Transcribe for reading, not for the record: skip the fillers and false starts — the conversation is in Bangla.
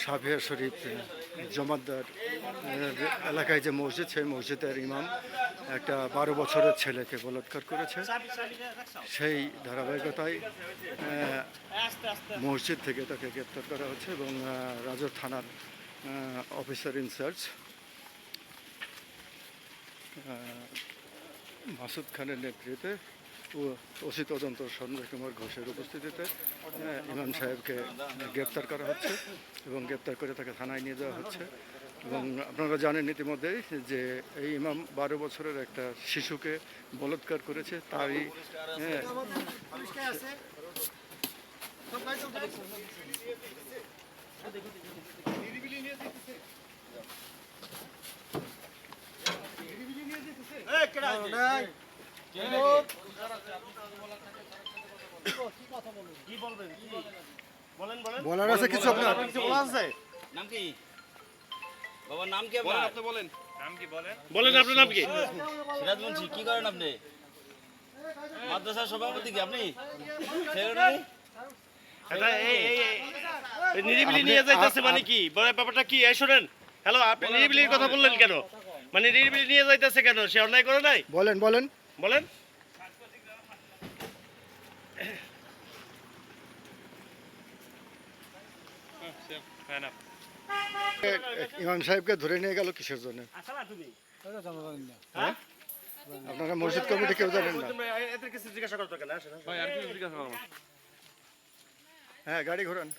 সাফিয়া শরীফ জমাদ্দার এলাকায় যে মসজিদ, সেই মসজিদের ইমাম একটা 12 বছরের ছেলেকে বলাৎকার করেছে। সেই ধারাবাহিকতায় মসজিদ থেকে তাকে গ্রেপ্তার করা হচ্ছে এবং রাজৌর থানার অফিসার ইনচার্জ মাসুদ খানের নেতৃত্বে ও ওসি তদন্ত সঞ্জয় কুমার ঘোষের উপস্থিতিতে ইমাম সাহেবকে গ্রেপ্তার করা হচ্ছে এবং গ্রেপ্তার করে তাকে থানায় নিয়ে যাওয়া হচ্ছে। এবং আপনারা জানেন ইতিমধ্যেই যে এই ইমাম 12 বছরের একটা শিশুকে বলাৎকার করেছে। তারই বলার আছে কিছু আপনার? নাম কি বাবার নাম কি আপনার? আপনি বলেন নাম কি বলেন? বলেন আপনার নাম কি? সিরাজ মুন্সি। কি করেন আপনি? মাদ্রাসার সভাপতি কি আপনি? এটা এই নিরিবিলি নিয়ে যাইতেছে মানে কি? বড় ব্যাপারটা কি? এই শুনেন, হ্যালো, আপনি নিরিবিলির কথা বললেন কেন? মানে নিরিবিলি নিয়ে যাইতেছে কেন? সে অন্যায় করে নাই? বলেন বলেন বলেন। ইমাম সাহেবকে ধরে নিয়ে গেল কিসের জন্য? হ্যাঁ? আপনারা মসজিদ কমিটি কেউ জানেন না? এদের কিছু জিজ্ঞাসা করতে কেন? ভাই আর কিছু জিজ্ঞাসা করবো? হ্যাঁ, গাড়ি ঘোরান।